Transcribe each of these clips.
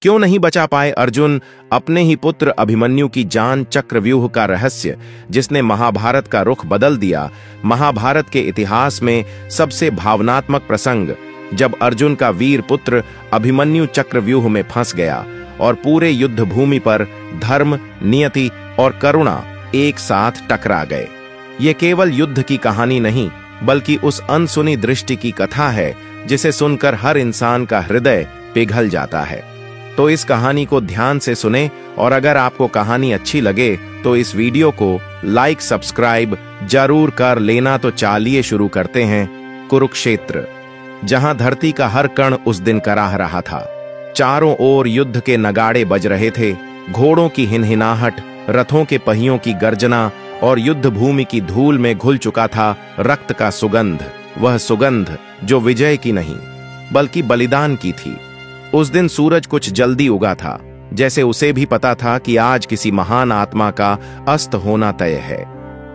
क्यों नहीं बचा पाए अर्जुन अपने ही पुत्र अभिमन्यु की जान? चक्रव्यूह का रहस्य जिसने महाभारत का रुख बदल दिया। महाभारत के इतिहास में सबसे भावनात्मक प्रसंग जब अर्जुन का वीर पुत्र अभिमन्यु चक्रव्यूह में फंस गया और पूरे युद्ध भूमि पर धर्म, नियति और करुणा एक साथ टकरा गए। ये केवल युद्ध की कहानी नहीं, बल्कि उस अनसुनी दृष्टि की कथा है जिसे सुनकर हर इंसान का हृदय पिघल जाता है। तो इस कहानी को ध्यान से सुने, और अगर आपको कहानी अच्छी लगे तो इस वीडियो को लाइक, सब्सक्राइब जरूर कर लेना। तो चलिए शुरू करते हैं। कुरुक्षेत्र, जहां धरती का हर कण उस दिन कराह रहा था। चारों ओर युद्ध के नगाड़े बज रहे थे, घोड़ों की हिनहिनाहट, रथों के पहियों की गर्जना और युद्ध भूमि की धूल में घुल चुका था रक्त का सुगंध। वह सुगंध जो विजय की नहीं बल्कि बलिदान की थी। उस दिन सूरज कुछ जल्दी उगा था, जैसे उसे भी पता था कि आज किसी महान आत्मा का अस्त होना तय है।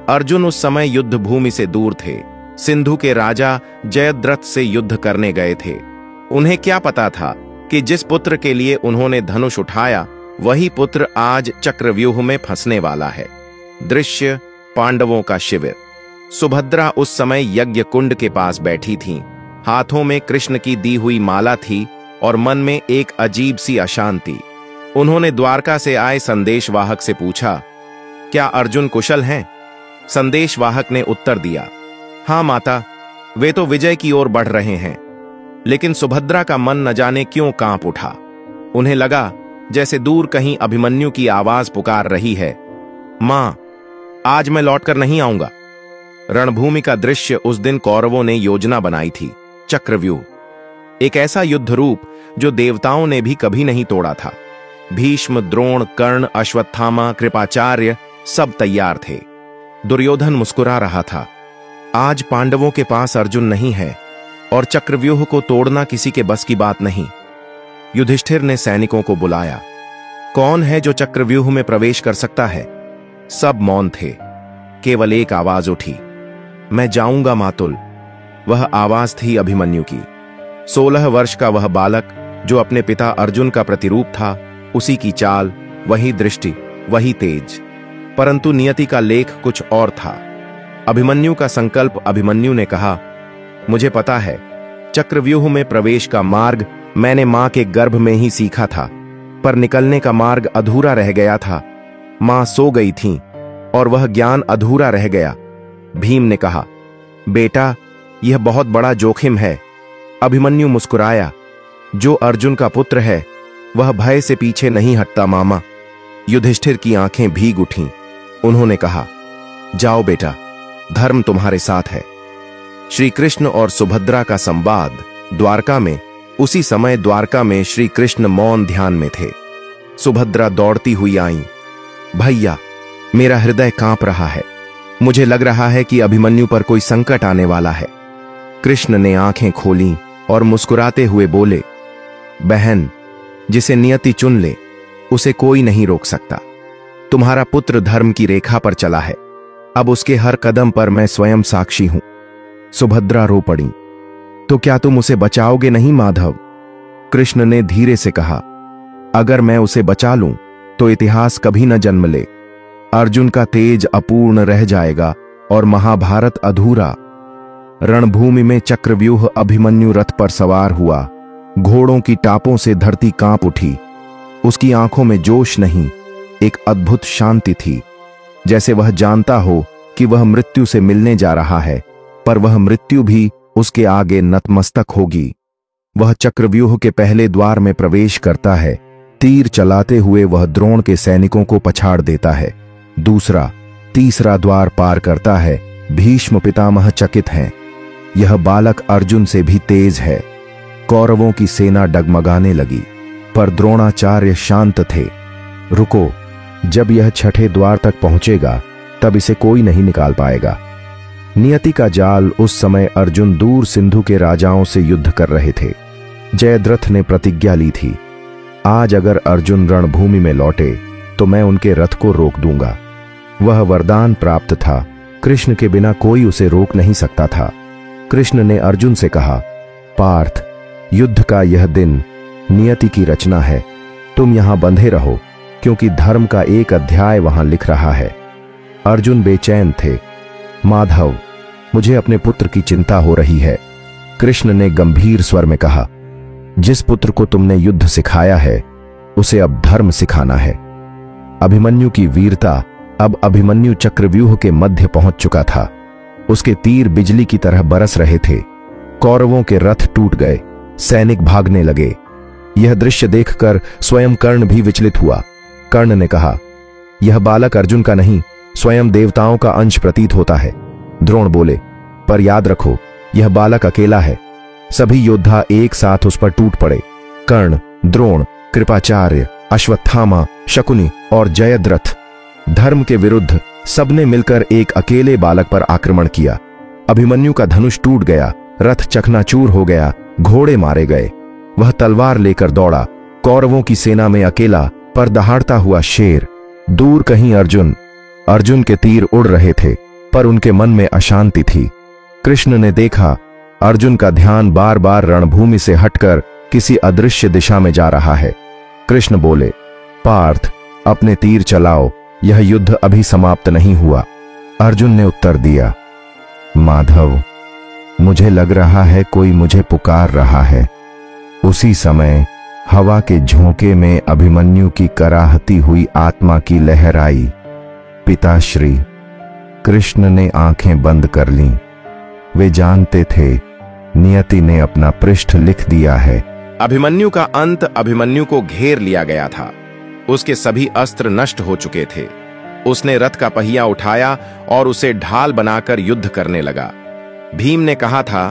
अर्जुन उस समय युद्ध भूमि से दूर थे, सिंधु के राजा जयद्रथ से युद्ध करने गए थे। उन्हें क्या पता था कि जिस पुत्र के लिए उन्होंने धनुष उठाया वही पुत्र आज चक्रव्यूह में फंसने वाला है। दृश्य पांडवों का शिविर। सुभद्रा उस समय यज्ञ कुंड के पास बैठी थीं। हाथों में कृष्ण की दी हुई माला थी और मन में एक अजीब सी अशांति। उन्होंने द्वारका से आए संदेशवाहक से पूछा, क्या अर्जुन कुशल हैं? संदेशवाहक ने उत्तर दिया, हाँ माता, वे तो विजय की ओर बढ़ रहे हैं। लेकिन सुभद्रा का मन न जाने क्यों कांप उठा। उन्हें लगा जैसे दूर कहीं अभिमन्यु की आवाज पुकार रही है, मां, आज मैं लौटकर नहीं आऊंगा। रणभूमि का दृश्य उस दिन कौरवों ने योजना बनाई थी। चक्रव्यूह, एक ऐसा युद्ध रूप जो देवताओं ने भी कभी नहीं तोड़ा था। भीष्म, द्रोण, कर्ण, अश्वत्थामा, कृपाचार्य सब तैयार थे। दुर्योधन मुस्कुरा रहा था। आज पांडवों के पास अर्जुन नहीं है और चक्रव्यूह को तोड़ना किसी के बस की बात नहीं। युधिष्ठिर ने सैनिकों को बुलाया। कौन है जो चक्रव्यूह में प्रवेश कर सकता है? सब मौन थे। केवल एक आवाज उठी, मैं जाऊंगा मातुल। वह आवाज थी अभिमन्यु की। 16 वर्ष का वह बालक जो अपने पिता अर्जुन का प्रतिरूप था, उसी की चाल, वही दृष्टि, वही तेज। परंतु नियति का लेख कुछ और था। अभिमन्यु का संकल्प। अभिमन्यु ने कहा, मुझे पता है, चक्रव्यूह में प्रवेश का मार्ग मैंने मां के गर्भ में ही सीखा था, पर निकलने का मार्ग अधूरा रह गया था। मां सो गई थीं और वह ज्ञान अधूरा रह गया। भीम ने कहा, बेटा, यह बहुत बड़ा जोखिम है। अभिमन्यु मुस्कुराया, जो अर्जुन का पुत्र है वह भय से पीछे नहीं हटता मामा। युधिष्ठिर की आंखें भीग उठीं। उन्होंने कहा, जाओ बेटा, धर्म तुम्हारे साथ है। श्री कृष्ण और सुभद्रा का संवाद। द्वारका में। उसी समय द्वारका में श्री कृष्ण मौन ध्यान में थे। सुभद्रा दौड़ती हुई आईं। भैया, मेरा हृदय कांप रहा है। मुझे लग रहा है कि अभिमन्यु पर कोई संकट आने वाला है। कृष्ण ने आंखें खोलीं और मुस्कुराते हुए बोले, बहन, जिसे नियति चुन ले उसे कोई नहीं रोक सकता। तुम्हारा पुत्र धर्म की रेखा पर चला है। अब उसके हर कदम पर मैं स्वयं साक्षी हूं। सुभद्रा रो पड़ी। तो क्या तुम उसे बचाओगे नहीं माधव? कृष्ण ने धीरे से कहा, अगर मैं उसे बचा लूं तो इतिहास कभी न जन्म ले। अर्जुन का तेज अपूर्ण रह जाएगा और महाभारत अधूरा। रणभूमि में चक्रव्यूह। अभिमन्यु रथ पर सवार हुआ। घोड़ों की टापों से धरती कांप उठी। उसकी आंखों में जोश नहीं, एक अद्भुत शांति थी, जैसे वह जानता हो कि वह मृत्यु से मिलने जा रहा है, पर वह मृत्यु भी उसके आगे नतमस्तक होगी। वह चक्रव्यूह के पहले द्वार में प्रवेश करता है। तीर चलाते हुए वह द्रोण के सैनिकों को पछाड़ देता है। दूसरा, तीसरा द्वार पार करता है। भीष्म पितामह चकित हैं। यह बालक अर्जुन से भी तेज है। कौरवों की सेना डगमगाने लगी, पर द्रोणाचार्य शांत थे। रुको, जब यह छठे द्वार तक पहुंचेगा तब इसे कोई नहीं निकाल पाएगा। नियति का जाल। उस समय अर्जुन दूर सिंधु के राजाओं से युद्ध कर रहे थे। जयद्रथ ने प्रतिज्ञा ली थी, आज अगर अर्जुन रणभूमि में लौटे तो मैं उनके रथ को रोक दूंगा। वह वरदान प्राप्त था, कृष्ण के बिना कोई उसे रोक नहीं सकता था। कृष्ण ने अर्जुन से कहा, पार्थ, युद्ध का यह दिन नियति की रचना है। तुम यहां बंधे रहो, क्योंकि धर्म का एक अध्याय वहां लिख रहा है। अर्जुन बेचैन थे। माधव, मुझे अपने पुत्र की चिंता हो रही है। कृष्ण ने गंभीर स्वर में कहा, जिस पुत्र को तुमने युद्ध सिखाया है उसे अब धर्म सिखाना है। अभिमन्यु की वीरता अब अभिमन्यु चक्रव्यूह के मध्य पहुंच चुका था। उसके तीर बिजली की तरह बरस रहे थे। कौरवों के रथ टूट गए, सैनिक भागने लगे। यह दृश्य देखकर स्वयं कर्ण भी विचलित हुआ। कर्ण ने कहा, यह बालक अर्जुन का नहीं, स्वयं देवताओं का अंश प्रतीत होता है। द्रोण बोले, पर याद रखो, यह बालक अकेला है। सभी योद्धा एक साथ उस पर टूट पड़े। कर्ण, द्रोण, कृपाचार्य, अश्वत्थामा, शकुनी और जयद्रथ, धर्म के विरुद्ध सबने मिलकर एक अकेले बालक पर आक्रमण किया। अभिमन्यु का धनुष टूट गया, रथ चकनाचूर हो गया, घोड़े मारे गए। वह तलवार लेकर दौड़ा, कौरवों की सेना में अकेला पर दहाड़ता हुआ शेर। दूर कहीं अर्जुन के तीर उड़ रहे थे, पर उनके मन में अशांति थी। कृष्ण ने देखा, अर्जुन का ध्यान बार बार रणभूमि से हटकर किसी अदृश्य दिशा में जा रहा है। कृष्ण बोले, पार्थ, अपने तीर चलाओ, यह युद्ध अभी समाप्त नहीं हुआ। अर्जुन ने उत्तर दिया, माधव, मुझे लग रहा है कोई मुझे पुकार रहा है। उसी समय हवा के झोंके में अभिमन्यु की कराहती हुई आत्मा की लहर आई। पिताश्री। कृष्ण ने आंखें बंद कर लीं। वे जानते थे नियति ने अपना पृष्ठ लिख दिया है। अभिमन्यु का अंत अभिमन्यु को घेर लिया गया था। उसके सभी अस्त्र नष्ट हो चुके थे। उसने रथ का पहिया उठाया और उसे ढाल बनाकर युद्ध करने लगा। भीम ने कहा था,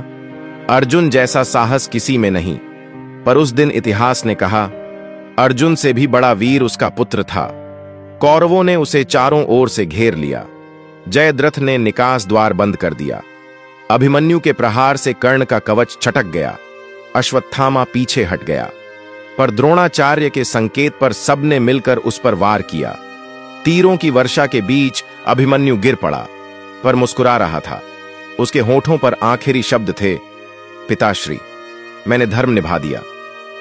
अर्जुन जैसा साहस किसी में नहीं, पर उस दिन इतिहास ने कहा, अर्जुन से भी बड़ा वीर उसका पुत्र था। कौरवों ने उसे चारों ओर से घेर लिया। जयद्रथ ने निकास द्वार बंद कर दिया। अभिमन्यु के प्रहार से कर्ण का कवच छटक गया। अश्वत्थामा पीछे हट गया, पर द्रोणाचार्य के संकेत पर सबने मिलकर उस पर वार किया। तीरों की वर्षा के बीच अभिमन्यु गिर पड़ा, पर मुस्कुरा रहा था। उसके होठों पर आखिरी शब्द थे, पिताश्री, मैंने धर्म निभा दिया।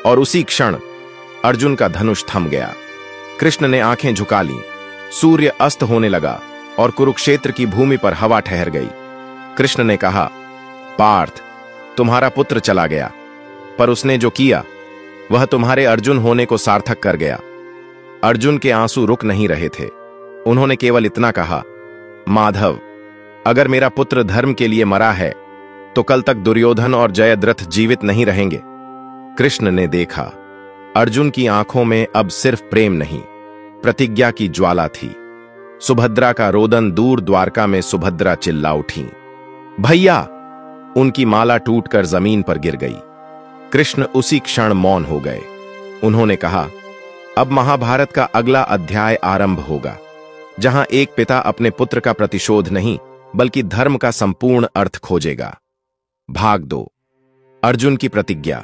और उसी क्षण अर्जुन का धनुष थम गया। कृष्ण ने आंखें झुका लीं। सूर्य अस्त होने लगा और कुरुक्षेत्र की भूमि पर हवा ठहर गई। कृष्ण ने कहा, पार्थ, तुम्हारा पुत्र चला गया, पर उसने जो किया वह तुम्हारे अर्जुन होने को सार्थक कर गया। अर्जुन के आंसू रुक नहीं रहे थे। उन्होंने केवल इतना कहा, माधव, अगर मेरा पुत्र धर्म के लिए मरा है तो कल तक दुर्योधन और जयद्रथ जीवित नहीं रहेंगे। कृष्ण ने देखा, अर्जुन की आंखों में अब सिर्फ प्रेम नहीं, प्रतिज्ञा की ज्वाला थी। सुभद्रा का रोदन दूर द्वारका में सुभद्रा चिल्ला उठी, भैया! उनकी माला टूटकर जमीन पर गिर गई। कृष्ण उसी क्षण मौन हो गए। उन्होंने कहा, अब महाभारत का अगला अध्याय आरंभ होगा, जहां एक पिता अपने पुत्र का प्रतिशोध नहीं बल्कि धर्म का संपूर्ण अर्थ खोजेगा। भाग 2। अर्जुन की प्रतिज्ञा।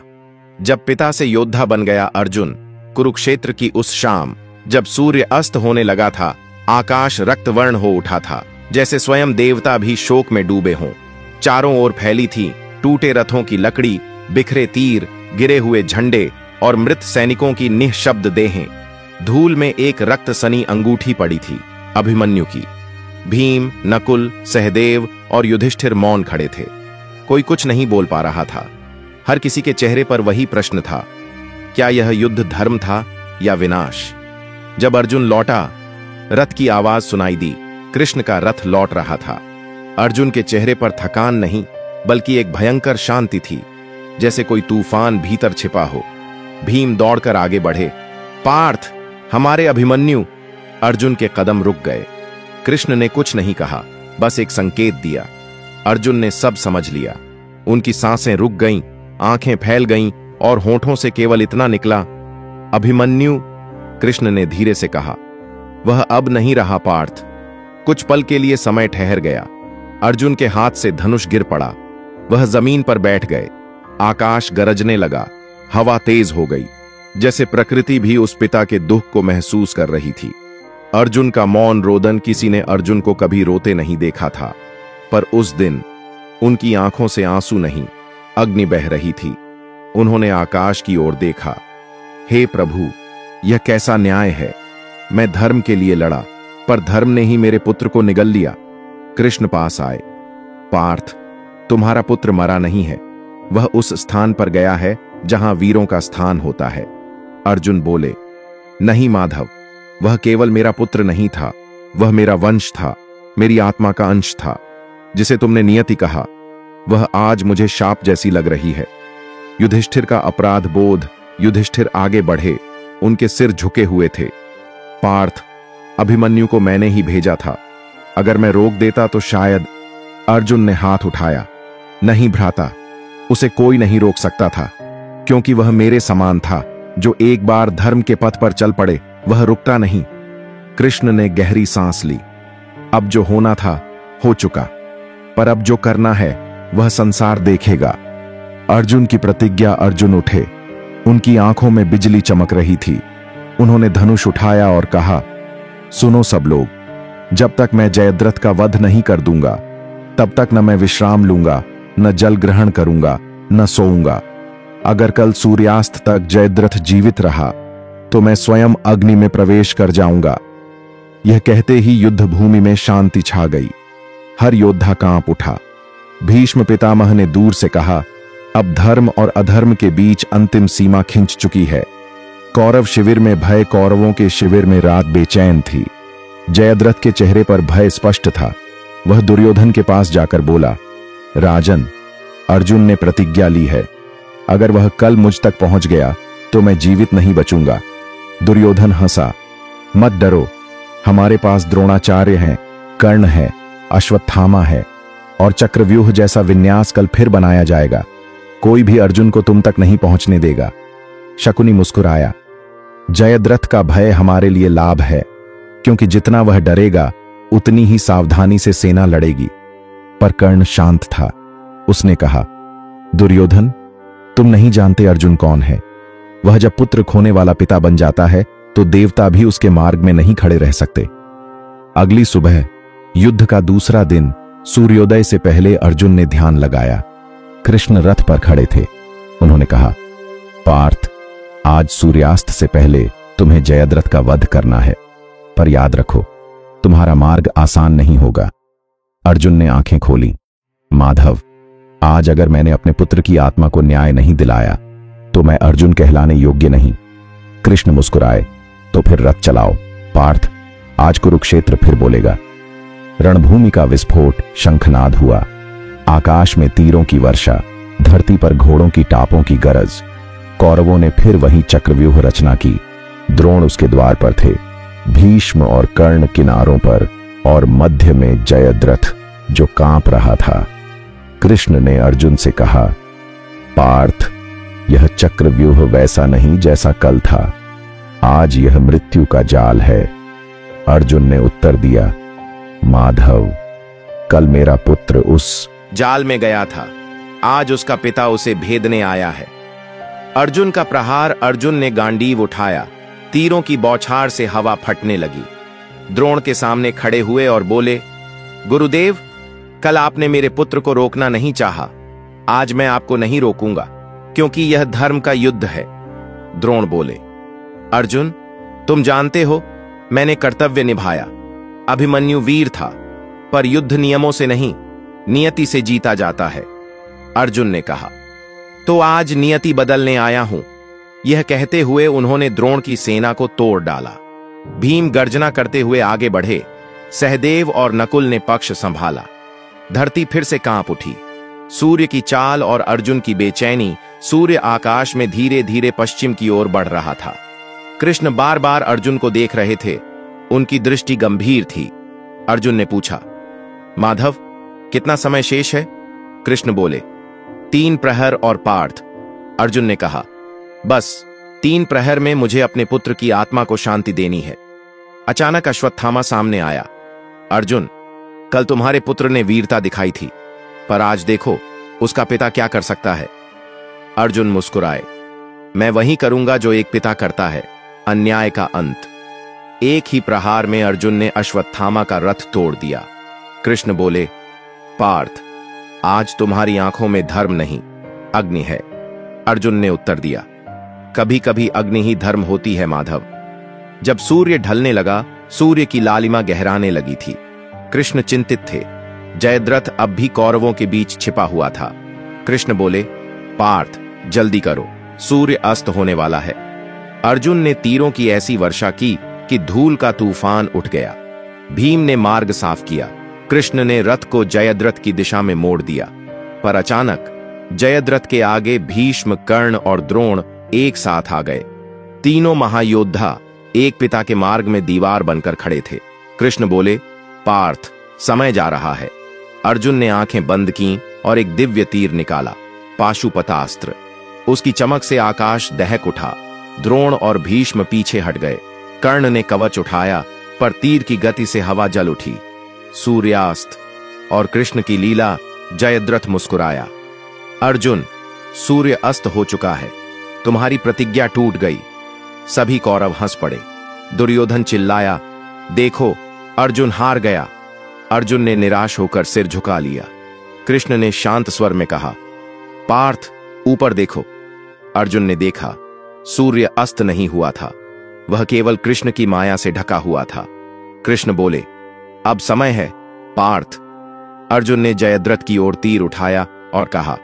जब पिता से योद्धा बन गया अर्जुन, कुरुक्षेत्र की उस शाम जब सूर्य अस्त होने लगा था, आकाश रक्तवर्ण हो उठा था, जैसे स्वयं देवता भी शोक में डूबे हों। चारों ओर फैली थी टूटे रथों की लकड़ी, बिखरे तीर, गिरे हुए झंडे और मृत सैनिकों की निःशब्द देहें। धूल में एक रक्त सनी अंगूठी पड़ी थी, अभिमन्यु की। भीम, नकुल, सहदेव और युधिष्ठिर मौन खड़े थे। कोई कुछ नहीं बोल पा रहा था। हर किसी के चेहरे पर वही प्रश्न था, क्या यह युद्ध धर्म था या विनाश? जब अर्जुन लौटा, रथ की आवाज सुनाई दी। कृष्ण का रथ लौट रहा था। अर्जुन के चेहरे पर थकान नहीं बल्कि एक भयंकर शांति थी, जैसे कोई तूफान भीतर छिपा हो। भीम दौड़कर आगे बढ़े। पार्थ, हमारे अभिमन्यु! अर्जुन के कदम रुक गए। कृष्ण ने कुछ नहीं कहा, बस एक संकेत दिया। अर्जुन ने सब समझ लिया। उनकी सांसें रुक गईं, आंखें फैल गईं और होठों से केवल इतना निकला, अभिमन्यु। कृष्ण ने धीरे से कहा, वह अब नहीं रहा पार्थ। कुछ पल के लिए समय ठहर गया। अर्जुन के हाथ से धनुष गिर पड़ा। वह जमीन पर बैठ गए। आकाश गरजने लगा, हवा तेज हो गई, जैसे प्रकृति भी उस पिता के दुख को महसूस कर रही थी। अर्जुन का मौन रोदन किसी ने अर्जुन को कभी रोते नहीं देखा था, पर उस दिन उनकी आंखों से आंसू नहीं, अग्नि बह रही थी। उन्होंने आकाश की ओर देखा। हे प्रभु, यह कैसा न्याय है? मैं धर्म के लिए लड़ा, पर धर्म ने ही मेरे पुत्र को निगल लिया। कृष्ण पास आए। पार्थ, तुम्हारा पुत्र मरा नहीं है, वह उस स्थान पर गया है जहां वीरों का स्थान होता है। अर्जुन बोले, नहीं माधव, वह केवल मेरा पुत्र नहीं था, वह मेरा वंश था, मेरी आत्मा का अंश था। जिसे तुमने नियति कहा, वह आज मुझे शाप जैसी लग रही है। युधिष्ठिर का अपराध बोध, युधिष्ठिर आगे बढ़े, उनके सिर झुके हुए थे। पार्थ, अभिमन्यु को मैंने ही भेजा था, अगर मैं रोक देता तो शायद। अर्जुन ने हाथ उठाया। नहीं भ्राता, उसे कोई नहीं रोक सकता था, क्योंकि वह मेरे समान था। जो एक बार धर्म के पथ पर चल पड़े वह रुकता नहीं। कृष्ण ने गहरी सांस ली। अब जो होना था हो चुका, पर अब जो करना है वह संसार देखेगा। अर्जुन की प्रतिज्ञा। अर्जुन उठे, उनकी आंखों में बिजली चमक रही थी। उन्होंने धनुष उठाया और कहा, सुनो सब लोग, जब तक मैं जयद्रथ का वध नहीं कर दूंगा, तब तक न मैं विश्राम लूंगा, न जल ग्रहण करूंगा, न सोऊंगा। अगर कल सूर्यास्त तक जयद्रथ जीवित रहा तो मैं स्वयं अग्नि में प्रवेश कर जाऊंगा। यह कहते ही युद्ध भूमि में शांति छा गई। हर योद्धा कांप उठा। भीष्म पितामह ने दूर से कहा, अब धर्म और अधर्म के बीच अंतिम सीमा खिंच चुकी है। कौरव शिविर में भय, कौरवों के शिविर में रात बेचैन थी। जयद्रथ के चेहरे पर भय स्पष्ट था। वह दुर्योधन के पास जाकर बोला, राजन, अर्जुन ने प्रतिज्ञा ली है, अगर वह कल मुझ तक पहुंच गया तो मैं जीवित नहीं बचूंगा। दुर्योधन हंसा, मत डरो, हमारे पास द्रोणाचार्य हैं, कर्ण है, अश्वत्थामा है और चक्रव्यूह जैसा विन्यास कल फिर बनाया जाएगा। कोई भी अर्जुन को तुम तक नहीं पहुंचने देगा। शकुनी मुस्कुराया, जयद्रथ का भय हमारे लिए लाभ है, क्योंकि जितना वह डरेगा उतनी ही सावधानी से सेना लड़ेगी। पर कर्ण शांत था। उसने कहा, दुर्योधन, तुम नहीं जानते अर्जुन कौन है। वह जब पुत्र खोने वाला पिता बन जाता है तो देवता भी उसके मार्ग में नहीं खड़े रह सकते। अगली सुबह, युद्ध का दूसरा दिन, सूर्योदय से पहले अर्जुन ने ध्यान लगाया। कृष्ण रथ पर खड़े थे। उन्होंने कहा, पार्थ, आज सूर्यास्त से पहले तुम्हें जयद्रथ का वध करना है, पर याद रखो, तुम्हारा मार्ग आसान नहीं होगा। अर्जुन ने आंखें खोली। माधव, आज अगर मैंने अपने पुत्र की आत्मा को न्याय नहीं दिलाया तो मैं अर्जुन कहलाने योग्य नहीं। कृष्ण मुस्कुराए, तो फिर रथ चलाओ। पार्थ, आज कुरुक्षेत्र फिर बोलेगा। रणभूमि का विस्फोट, शंखनाद हुआ। आकाश में तीरों की वर्षा, धरती पर घोड़ों की टापों की गरज। कौरवों ने फिर वही चक्रव्यूह रचना की। द्रोण उसके द्वार पर थे, भीष्म और कर्ण किनारों पर, और मध्य में जयद्रथ जो कांप रहा था। कृष्ण ने अर्जुन से कहा, पार्थ, यह चक्रव्यूह वैसा नहीं जैसा कल था। आज यह मृत्यु का जाल है। अर्जुन ने उत्तर दिया, माधव, कल मेरा पुत्र उस जाल में गया था, आज उसका पिता उसे भेदने आया है। अर्जुन का प्रहार। अर्जुन ने गांडीव उठाया। तीरों की बौछार से हवा फटने लगी। द्रोण के सामने खड़े हुए और बोले, गुरुदेव, कल आपने मेरे पुत्र को रोकना नहीं चाहा, आज मैं आपको नहीं रोकूंगा, क्योंकि यह धर्म का युद्ध है। द्रोण बोले, अर्जुन, तुम जानते हो मैंने कर्तव्य निभाया। अभिमन्यु वीर था, पर युद्ध नियमों से नहीं, नियति से जीता जाता है। अर्जुन ने कहा, तो आज नियति बदलने आया हूं। यह कहते हुए उन्होंने द्रोण की सेना को तोड़ डाला। भीम गर्जना करते हुए आगे बढ़े। सहदेव और नकुल ने पक्ष संभाला। धरती फिर से कांप उठी। सूर्य की चाल और अर्जुन की बेचैनी। सूर्य आकाश में धीरे धीरे पश्चिम की ओर बढ़ रहा था। कृष्ण बार बार अर्जुन को देख रहे थे। उनकी दृष्टि गंभीर थी। अर्जुन ने पूछा, माधव, कितना समय शेष है? कृष्ण बोले, 3 प्रहर और पार्थ। अर्जुन ने कहा, बस 3 प्रहर में मुझे अपने पुत्र की आत्मा को शांति देनी है। अचानक अश्वत्थामा सामने आया। अर्जुन, कल तुम्हारे पुत्र ने वीरता दिखाई थी, पर आज देखो उसका पिता क्या कर सकता है। अर्जुन मुस्कुराए, मैं वही करूंगा जो एक पिता करता है, अन्याय का अंत। एक ही प्रहार में अर्जुन ने अश्वत्थामा का रथ तोड़ दिया। कृष्ण बोले, पार्थ, आज तुम्हारी आंखों में धर्म नहीं, अग्नि है। अर्जुन ने उत्तर दिया, कभी कभी अग्नि ही धर्म होती है माधव। जब सूर्य ढलने लगा, सूर्य की लालिमा गहराने लगी थी। कृष्ण चिंतित थे। जयद्रथ अब भी कौरवों के बीच छिपा हुआ था। कृष्ण बोले, पार्थ जल्दी करो, सूर्य अस्त होने वाला है। अर्जुन ने तीरों की ऐसी वर्षा की कि धूल का तूफान उठ गया। भीम ने मार्ग साफ किया। कृष्ण ने रथ को जयद्रथ की दिशा में मोड़ दिया। पर अचानक जयद्रथ के आगे भीष्म, कर्ण और द्रोण एक साथ आ गए। तीनों महायोद्धा एक पिता के मार्ग में दीवार बनकर खड़े थे। कृष्ण बोले, पार्थ समय जा रहा है। अर्जुन ने आंखें बंद की और एक दिव्य तीर निकाला, पाशुपतास्त्र। उसकी चमक से आकाश दहक उठा। द्रोण और भीष्म पीछे हट गए। कर्ण ने कवच उठाया, पर तीर की गति से हवा जल उठी। सूर्यास्त और कृष्ण की लीला। जयद्रथ मुस्कुराया। अर्जुन, सूर्य अस्त हो चुका है, तुम्हारी प्रतिज्ञा टूट गई। सभी कौरव हंस पड़े। दुर्योधन चिल्लाया, देखो अर्जुन हार गया। अर्जुन ने निराश होकर सिर झुका लिया। कृष्ण ने शांत स्वर में कहा, पार्थ ऊपर देखो। अर्जुन ने देखा। सूर्य अस्त नहीं हुआ था, वह केवल कृष्ण की माया से ढका हुआ था। कृष्ण बोले, अब समय है पार्थ। अर्जुन ने जयद्रथ की ओर तीर उठाया और कहा,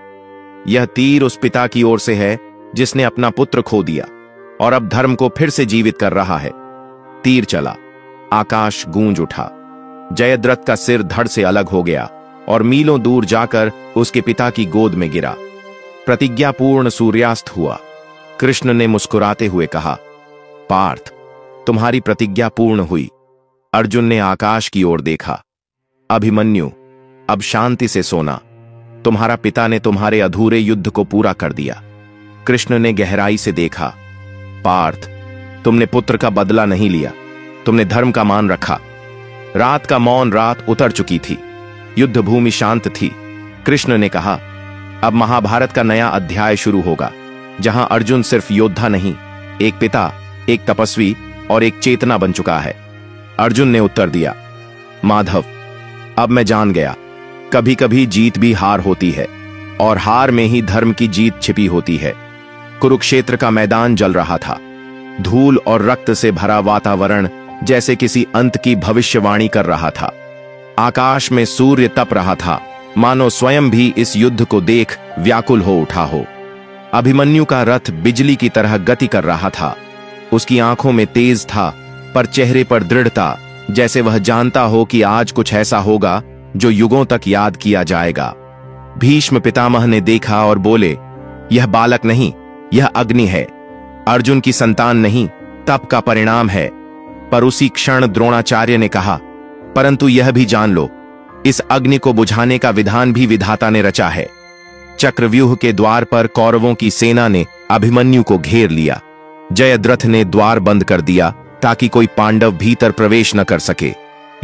यह तीर उस पिता की ओर से है जिसने अपना पुत्र खो दिया और अब धर्म को फिर से जीवित कर रहा है। तीर चला, आकाश गूंज उठा। जयद्रथ का सिर धड़ से अलग हो गया और मीलों दूर जाकर उसके पिता की गोद में गिरा। प्रतिज्ञापूर्ण सूर्यास्त हुआ। कृष्ण ने मुस्कुराते हुए कहा, पार्थ तुम्हारी प्रतिज्ञा पूर्ण हुई। अर्जुन ने आकाश की ओर देखा। अभिमन्यु, अब शांति से सोना। तुम्हारा पिता ने तुम्हारे अधूरे युद्ध को पूरा कर दिया। कृष्ण ने गहराई से देखा। पार्थ, तुमने पुत्र का बदला नहीं लिया, तुमने धर्म का मान रखा। रात का मौन रात उतर चुकी थी। युद्ध भूमि शांत थी। कृष्ण ने कहा, अब महाभारत का नया अध्याय शुरू होगा, जहां अर्जुन सिर्फ योद्धा नहीं, एक पिता, एक तपस्वी और एक चेतना बन चुका है। अर्जुन ने उत्तर दिया, माधव, अब मैं जान गया, कभी कभी जीत भी हार होती है और हार में ही धर्म की जीत छिपी होती है। कुरुक्षेत्र का मैदान जल रहा था। धूल और रक्त से भरा वातावरण जैसे किसी अंत की भविष्यवाणी कर रहा था। आकाश में सूर्य तप रहा था, मानो स्वयं भी इस युद्ध को देख व्याकुल हो उठा हो। अभिमन्यु का रथ बिजली की तरह गति कर रहा था। उसकी आंखों में तेज था, पर चेहरे पर दृढ़ता, जैसे वह जानता हो कि आज कुछ ऐसा होगा जो युगों तक याद किया जाएगा। भीष्म पितामह ने देखा और बोले, यह बालक नहीं, यह अग्नि है। अर्जुन की संतान नहीं, तप का परिणाम है। पर उसी क्षण द्रोणाचार्य ने कहा, परंतु यह भी जान लो, इस अग्नि को बुझाने का विधान भी विधाता ने रचा है। चक्रव्यूह के द्वार पर कौरवों की सेना ने अभिमन्यु को घेर लिया। जयद्रथ ने द्वार बंद कर दिया ताकि कोई पांडव भीतर प्रवेश न कर सके।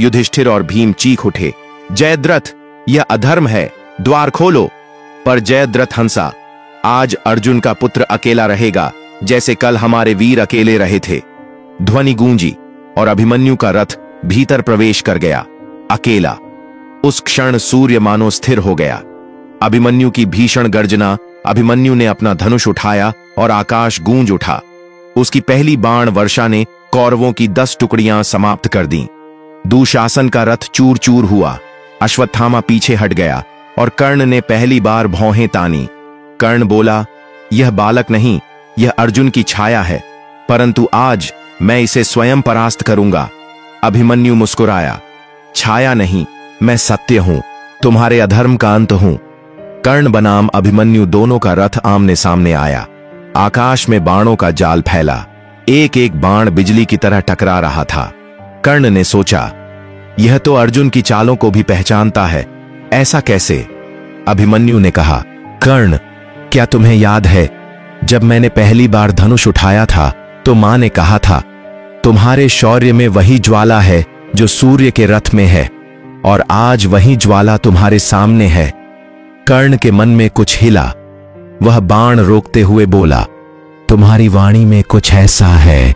युधिष्ठिर और भीम चीख उठे, जयद्रथ, यह अधर्म है, द्वार खोलो। पर जयद्रथ हंसा, आज अर्जुन का पुत्र अकेला रहेगा, जैसे कल हमारे वीर अकेले रहे थे। ध्वनि गूंजी और अभिमन्यु का रथ भीतर प्रवेश कर गया, अकेला। उस क्षण सूर्य मानो स्थिर हो गया। अभिमन्यु की भीषण गर्जना। अभिमन्यु ने अपना धनुष उठाया और आकाश गूंज उठा। उसकी पहली बाण वर्षा ने कौरवों की 10 टुकड़ियां समाप्त कर दी। दुशासन का रथ चूर चूर हुआ। अश्वत्थामा पीछे हट गया और कर्ण ने पहली बार भौहें तानी। कर्ण बोला, यह बालक नहीं, यह अर्जुन की छाया है, परंतु आज मैं इसे स्वयं परास्त करूंगा। अभिमन्यु मुस्कुराया, छाया नहीं, मैं सत्य हूं, तुम्हारे अधर्म का अंत हूं। कर्ण बनाम अभिमन्यु दोनों का रथ आमने सामने आया। आकाश में बाणों का जाल फैला। एक एक बाण बिजली की तरह टकरा रहा था। कर्ण ने सोचा, यह तो अर्जुन की चालों को भी पहचानता है, ऐसा कैसे? अभिमन्यु ने कहा, कर्ण, क्या तुम्हें याद है, जब मैंने पहली बार धनुष उठाया था तो मां ने कहा था, तुम्हारे शौर्य में वही ज्वाला है जो सूर्य के रथ में है, और आज वही ज्वाला तुम्हारे सामने है। कर्ण के मन में कुछ हिला। वह बाण रोकते हुए बोला, तुम्हारी वाणी में कुछ ऐसा है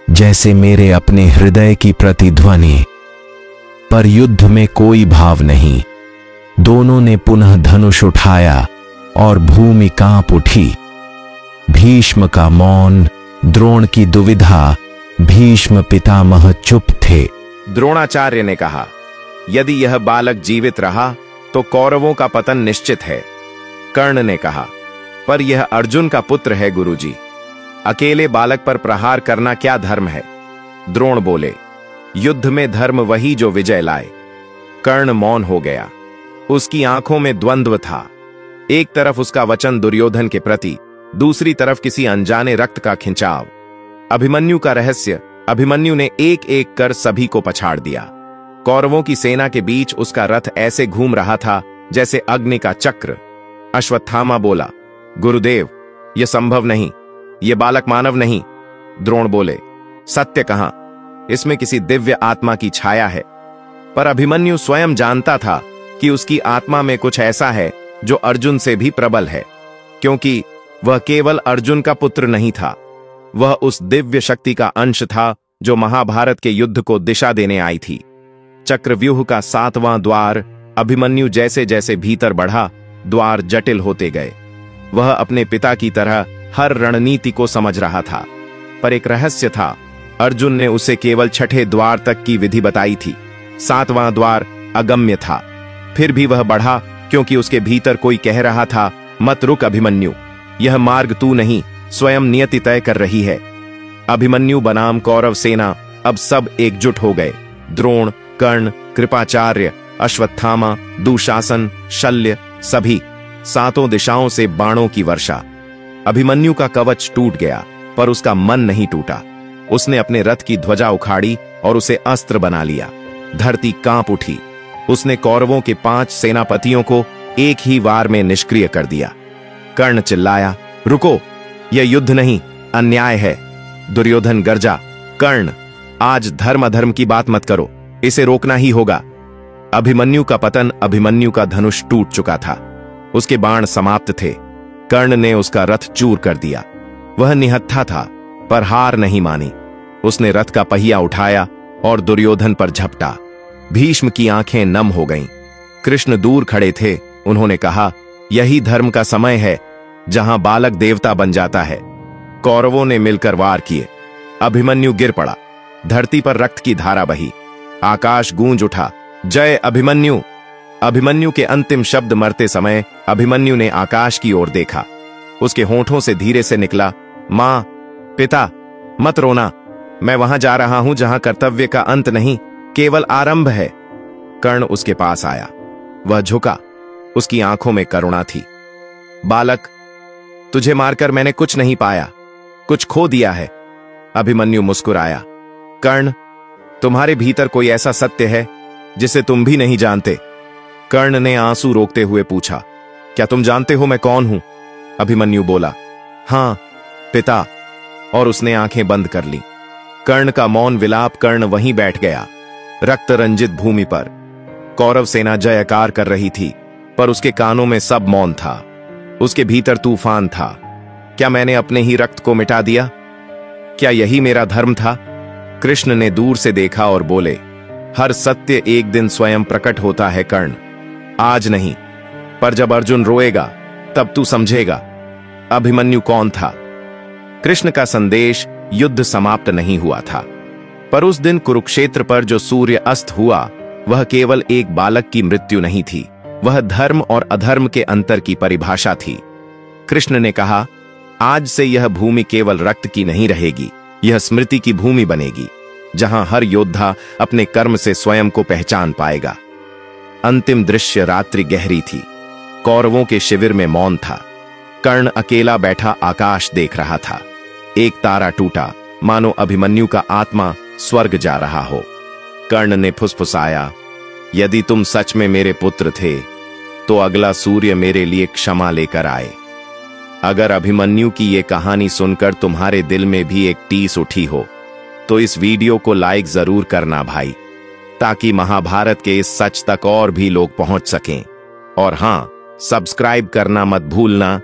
जैसे मेरे अपने हृदय की प्रतिध्वनि, पर युद्ध में कोई भाव नहीं। दोनों ने पुनः धनुष उठाया और भूमि कांप उठी। भीष्म का मौन, द्रोण की दुविधा। भीष्म पितामह चुप थे। द्रोणाचार्य ने कहा, यदि यह बालक जीवित रहा तो कौरवों का पतन निश्चित है। कर्ण ने कहा, पर यह अर्जुन का पुत्र है गुरुजी, अकेले बालक पर प्रहार करना क्या धर्म है। द्रोण बोले, युद्ध में धर्म वही जो विजय लाए। कर्ण मौन हो गया। उसकी आंखों में द्वंद्व था। एक तरफ उसका वचन दुर्योधन के प्रति, दूसरी तरफ किसी अनजाने रक्त का खिंचाव। अभिमन्यु का रहस्य। अभिमन्यु ने एक एक कर सभी को पछाड़ दिया। कौरवों की सेना के बीच उसका रथ ऐसे घूम रहा था जैसे अग्नि का चक्र। अश्वत्थामा बोला, गुरुदेव, यह संभव नहीं, यह बालक मानव नहीं। द्रोण बोले, सत्य कहां? इसमें किसी दिव्य आत्मा की छाया है। पर अभिमन्यु स्वयं जानता था कि उसकी आत्मा में कुछ ऐसा है जो अर्जुन से भी प्रबल है, क्योंकि वह केवल अर्जुन का पुत्र नहीं था, वह उस दिव्य शक्ति का अंश था जो महाभारत के युद्ध को दिशा देने आई थी। चक्रव्यूह का 7वां द्वार। अभिमन्यु जैसे जैसे भीतर बढ़ा, द्वार जटिल होते गए। वह अपने पिता की तरह हर रणनीति को समझ रहा था, पर एक रहस्य था। अर्जुन ने उसे केवल 6ठे द्वार तक की विधि बताई थी। 7वां द्वार अगम्य था। फिर भी वह बढ़ा, क्योंकि उसके भीतर कोई कह रहा था, मत रुक अभिमन्यु, यह मार्ग तू नहीं, स्वयं नियति तय कर रही है। अभिमन्यु बनाम कौरव सेना अब सब एकजुट हो गए। द्रोण, कर्ण, कृपाचार्य, अश्वत्थामा, दुशासन, शल्य, सभी। 7 दिशाओं से बाणों की वर्षा। अभिमन्यु का कवच टूट गया, पर उसका मन नहीं टूटा। उसने अपने रथ की ध्वजा उखाड़ी और उसे अस्त्र बना लिया। धरती कांप उठी। उसने कौरवों के 5 सेनापतियों को एक ही वार में निष्क्रिय कर दिया। कर्ण चिल्लाया, रुको, यह युद्ध नहीं, अन्याय है। दुर्योधन गर्जा, कर्ण, आज धर्म अधर्म की बात मत करो, इसे रोकना ही होगा। अभिमन्यु का पतन। अभिमन्यु का धनुष टूट चुका था, उसके बाण समाप्त थे। कर्ण ने उसका रथ चूर कर दिया। वह निहत्था था, पर हार नहीं मानी। उसने रथ का पहिया उठाया और दुर्योधन पर झपटा। भीष्म की आंखें नम हो गईं। कृष्ण दूर खड़े थे। उन्होंने कहा, यही धर्म का समय है जहां बालक देवता बन जाता है। कौरवों ने मिलकर वार किए। अभिमन्यु गिर पड़ा। धरती पर रक्त की धारा बही। आकाश गूंज उठा, जय अभिमन्यु। अभिमन्यु के अंतिम शब्द मरते समय अभिमन्यु ने आकाश की ओर देखा। उसके होठों से धीरे से निकला, मां, पिता, मत रोना, मैं वहां जा रहा हूं जहां कर्तव्य का अंत नहीं, केवल आरंभ है। कर्ण उसके पास आया। वह झुका। उसकी आंखों में करुणा थी। बालक, तुझे मारकर मैंने कुछ नहीं पाया, कुछ खो दिया है। अभिमन्यु मुस्कुराया। कर्ण, तुम्हारे भीतर कोई ऐसा सत्य है जिसे तुम भी नहीं जानते। कर्ण ने आंसू रोकते हुए पूछा, क्या तुम जानते हो मैं कौन हूं? अभिमन्यु बोला, हां पिता, और उसने आंखें बंद कर ली। कर्ण का मौन विलाप। कर्ण वहीं बैठ गया, रक्त रंजित भूमि पर। कौरव सेना जयकार कर रही थी, पर उसके कानों में सब मौन था। उसके भीतर तूफान था। क्या मैंने अपने ही रक्त को मिटा दिया? क्या यही मेरा धर्म था? कृष्ण ने दूर से देखा और बोले, हर सत्य एक दिन स्वयं प्रकट होता है कर्ण, आज नहीं, पर जब अर्जुन रोएगा तब तू समझेगा अभिमन्यु कौन था। कृष्ण का संदेश। युद्ध समाप्त नहीं हुआ था, पर उस दिन कुरुक्षेत्र पर जो सूर्य अस्त हुआ वह केवल एक बालक की मृत्यु नहीं थी, वह धर्म और अधर्म के अंतर की परिभाषा थी। कृष्ण ने कहा, आज से यह भूमि केवल रक्त की नहीं रहेगी, यह स्मृति की भूमि बनेगी, जहां हर योद्धा अपने कर्म से स्वयं को पहचान पाएगा। अंतिम दृश्य। रात्रि गहरी थी। कौरवों के शिविर में मौन था। कर्ण अकेला बैठा आकाश देख रहा था। एक तारा टूटा, मानो अभिमन्यु का आत्मा स्वर्ग जा रहा हो। कर्ण ने फुसफुसाया, यदि तुम सच में मेरे पुत्र थे तो अगला सूर्य मेरे लिए क्षमा लेकर आए। अगर अभिमन्यु की ये कहानी सुनकर तुम्हारे दिल में भी एक टीस उठी हो तो इस वीडियो को लाइक जरूर करना भाई, ताकि महाभारत के इस सच तक और भी लोग पहुंच सकें। और हां, सब्सक्राइब करना मत भूलना